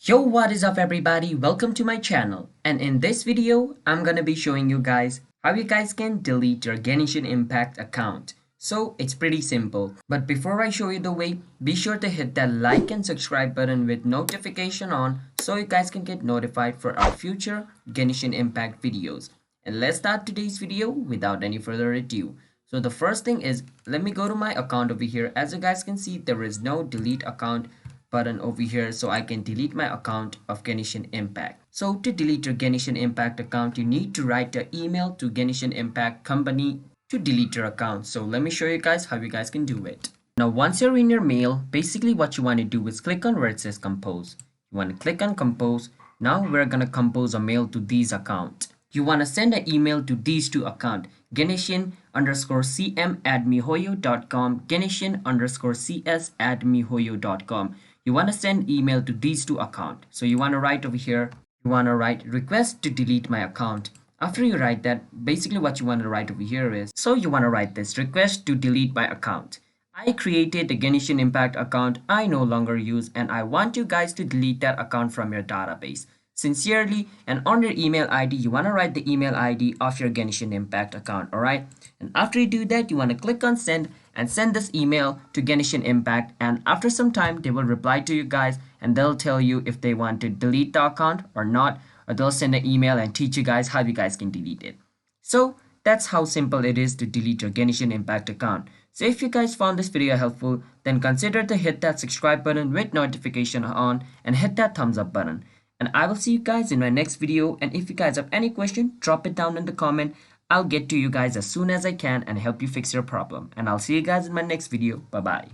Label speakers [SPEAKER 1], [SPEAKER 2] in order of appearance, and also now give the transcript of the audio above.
[SPEAKER 1] Yo, what is up everybody? Welcome to my channel, and in this video I'm gonna be showing you guys how you guys can delete your Genshin Impact account. So it's pretty simple, but before I show you the way, be sure to hit that like and subscribe button with notification on so you guys can get notified for our future Genshin Impact videos. And let's start today's video without any further ado. So the first thing is, let me go to my account over here. As you guys can see, there is no delete account button over here, so I can delete my account of Genshin Impact. So to delete your Genshin Impact account, you need to write an email to Genshin Impact company to delete your account. So let me show you guys how you guys can do it. Now once you're in your mail, basically what you want to do is click on where it says compose. You want to click on compose. Now we're gonna compose a mail to these accounts. You want to send an email to these two accounts, Genshin_cm@miHoYo.com, Genshin_cs@miHoYo.com. You want to send email to these two accounts. So you want to write over here, you want to write request to delete my account. After you write that, basically what you want to write over here is, so you want to write this request to delete my account. I created the Genshin Impact account I no longer use, and I want you guys to delete that account from your database. Sincerely, and on your email ID, you want to write the email ID of your Genshin Impact account, alright? And after you do that, you want to click on send and send this email to Genshin Impact, and after some time, they will reply to you guys and they'll tell you if they want to delete the account or not, or they'll send an email and teach you guys how you guys can delete it. So that's how simple it is to delete your Genshin Impact account. So if you guys found this video helpful, then consider to hit that subscribe button with notification on and hit that thumbs up button. And I will see you guys in my next video, and if you guys have any question, drop it down in the comment. I'll get to you guys as soon as I can and help you fix your problem. And I'll see you guys in my next video. Bye bye.